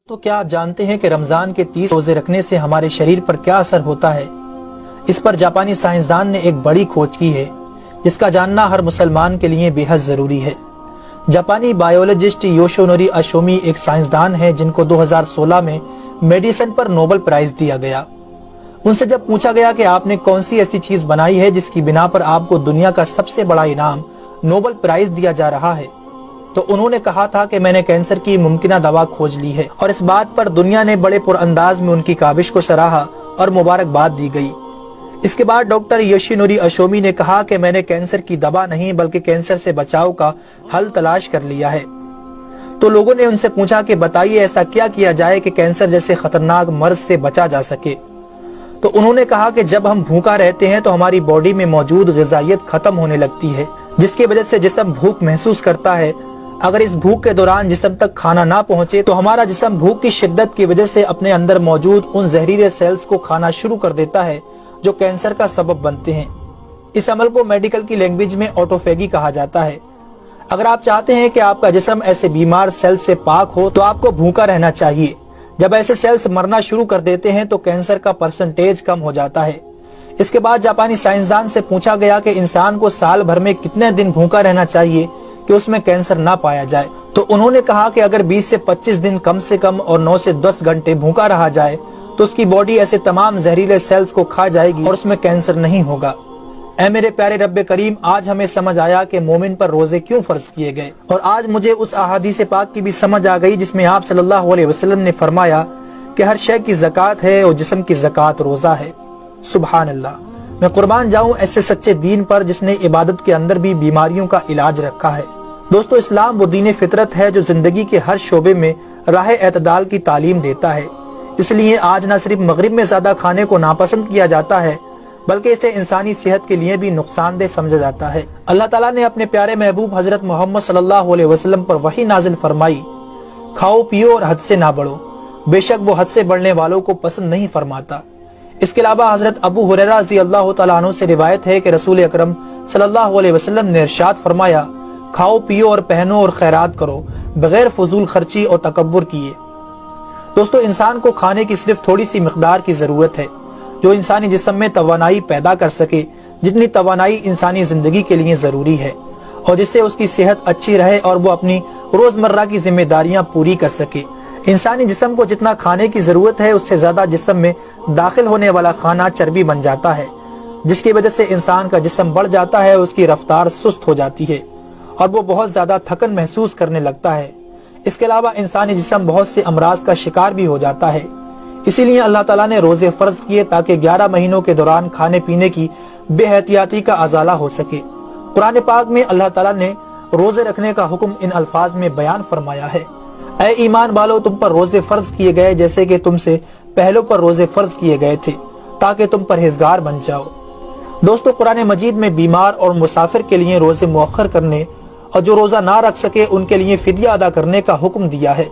تو کیا آپ جانتے ہیں کہ رمضان کے 30 روزے رکھنے سے ہمارے شریر پر کیا اثر ہوتا ہے؟ اس پر جاپانی سائنسدان نے ایک بڑی کھوج کی ہے جس کا جاننا ہر مسلمان کے لیے بے حد ضروری ہے۔ جاپانی بایولوجسٹ یوشونوری اشومی ایک سائنسدان ہے جن کو 2016 میں میڈیسن پر نوبل پرائز دیا گیا۔ ان سے جب پوچھا گیا کہ آپ نے کون سی ایسی چیز بنائی ہے جس کی بنا پر آپ کو دنیا کا سب سے بڑا انعام نوبل پرائز دیا جا رہا ہے، تو انہوں نے کہا تھا کہ میں نے کینسر کی ممکنہ دوا کھوج لی ہے، اور اس بات پر دنیا نے بڑے پر انداز میں ان کی کاوش کو سراہا اور مبارکباد دی گئی۔ اس کے بعد ڈاکٹر یوشینوری اشومی نے کہا کہ میں نے کینسر کی دوا نہیں بلکہ کینسر سے بچاؤ کا حل تلاش کر لیا ہے۔ تو لوگوں نے ان سے پوچھا کہ بتائیے ایسا کیا کیا جائے کہ کینسر جیسے خطرناک مرض سے بچا جا سکے۔ تو انہوں نے کہا کہ جب ہم بھوکا رہتے ہیں تو ہماری باڈی میں موجود غذائیت ختم ہونے لگتی ہے، جس کی وجہ سے جسم بھوک محسوس کرتا ہے۔ اگر اس بھوک کے دوران جسم تک کھانا نہ پہنچے تو ہمارا جسم بھوک کی شدت کی وجہ سے اپنے اندر موجود ان زہریلے سیلز کو کھانا شروع کر دیتا ہے جو کینسر کا سبب بنتے ہیں۔ اس عمل کو میڈیکل کی لینگویج میں آٹوفیگی کہا جاتا ہے۔ اگر آپ چاہتے ہیں کہ آپ کا جسم ایسے بیمار سیلز سے پاک ہو تو آپ کو بھوکا رہنا چاہیے۔ جب ایسے سیلز مرنا شروع کر دیتے ہیں تو کینسر کا پرسنٹیج کم ہو جاتا ہے۔ اس کے بعد جاپانی سائنسدان سے پوچھا گیا کہ انسان کو سال بھر میں کتنے دن بھوکا رہنا چاہیے کہ اس میں کینسر نہ پایا جائے۔ تو انہوں نے کہا کہ اگر 20 سے 25 دن کم سے کم اور 9 سے 10 گھنٹے بھوکا رہا جائے تو اس کی باڈی ایسے تمام زہریلے سیلز کو کھا جائے گی اور اس میں کینسر نہیں ہوگا۔ اے میرے پیارے رب کریم، آج ہمیں سمجھ آیا کہ مومن پر روزے کیوں فرض کیے گئے، اور آج مجھے اس احادیث پاک کی بھی سمجھ آ گئی جس میں آپ صلی اللہ علیہ وسلم نے فرمایا کہ ہر شے کی زکوٰۃ ہے اور جسم کی زکوٰۃ روزہ ہے۔ سبحان اللہ، میں قربان جاؤں ایسے سچے دین پر جس نے عبادت کے اندر بھی بیماریوں کا علاج رکھا ہے۔ دوستو، اسلام وہ دین فطرت ہے جو زندگی کے ہر شعبے میں راہ اعتدال کی تعلیم دیتا ہے۔ اس لیے آج نہ صرف مغرب میں زیادہ کھانے کو ناپسند کیا جاتا ہے بلکہ اسے انسانی صحت کے لیے بھی نقصان دہ سمجھا جاتا ہے۔ اللہ تعالیٰ نے اپنے پیارے محبوب حضرت محمد صلی اللہ علیہ وسلم پر وحی نازل فرمائی، کھاؤ پیو اور حد سے نہ بڑھو، بے شک وہ حد سے بڑھنے والوں کو پسند نہیں فرماتا۔ اس کے علاوہ حضرت ابو ہریرہ رضی اللہ تعالیٰ عنہ سے روایت ہے کہ رسول اکرم صلی اللہ علیہ وسلم نے ارشاد فرمایا، کھاؤ پیو اور پہنو اور خیرات کرو بغیر فضول خرچی اور تکبر کیے۔ دوستو، انسان کو کھانے کی صرف تھوڑی سی مقدار کی ضرورت ہے جو انسانی جسم میں توانائی پیدا کر سکے، جتنی توانائی انسانی زندگی کے لیے ضروری ہے، اور جس سے اس کی صحت اچھی رہے اور وہ اپنی روزمرہ کی ذمہ داریاں پوری کر سکے۔ انسانی جسم کو جتنا کھانے کی ضرورت ہے اس سے زیادہ جسم میں داخل ہونے والا کھانا چربی بن جاتا ہے، جس کی وجہ سے انسان کا جسم بڑھ جاتا ہے، اس کی رفتار سست ہو جاتی ہے اور وہ بہت زیادہ تھکن محسوس کرنے لگتا ہے۔ اس کے علاوہ انسانی جسم بہت سے امراض کا شکار بھی ہو جاتا ہے۔ اسی لیے اللہ تعالیٰ نے روزے فرض کیے تاکہ 11 مہینوں کے دوران کھانے پینے کی بے احتیاطی کا ازالہ ہو سکے۔ قرآن پاک میں اللہ تعالیٰ نے روزے رکھنے کا حکم ان الفاظ میں بیان فرمایا ہے، اے ایمان والو، تم پر روزے فرض کیے گئے جیسے کہ تم سے پہلوں پر روزے فرض کیے گئے تھے تاکہ تم پرہیزگار بن جاؤ۔ دوستو، قرآن مجید میں بیمار اور مسافر کے لیے روزے مؤخر کرنے اور جو روزہ نہ رکھ سکے ان کے لیے فدیہ ادا کرنے کا حکم دیا ہے۔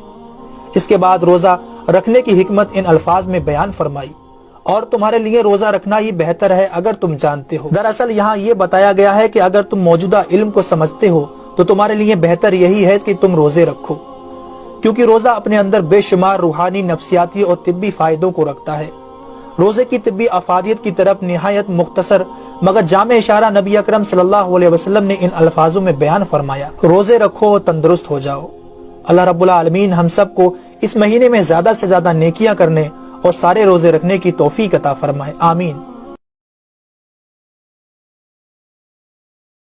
اس کے بعد روزہ رکھنے کی حکمت ان الفاظ میں بیان فرمائی، اور تمہارے لیے روزہ رکھنا ہی بہتر ہے اگر تم جانتے ہو۔ دراصل یہاں یہ بتایا گیا ہے کہ اگر تم موجودہ علم کو سمجھتے ہو تو تمہارے لیے بہتر یہی ہے کہ تم روزے رکھو، کیونکہ روزہ اپنے اندر بے شمار روحانی، نفسیاتی اور طبی فائدوں کو رکھتا ہے۔ روزے کی طبی افادیت کی طرف نہایت مختصر مگر جامع اشارہ نبی اکرم صلی اللہ علیہ وسلم نے ان الفاظوں میں بیان فرمایا، روزے رکھو اور تندرست ہو جاؤ۔ اللہ رب العالمین ہم سب کو اس مہینے میں زیادہ سے زیادہ نیکیاں کرنے اور سارے روزے رکھنے کی توفیق عطا فرمائے، آمین۔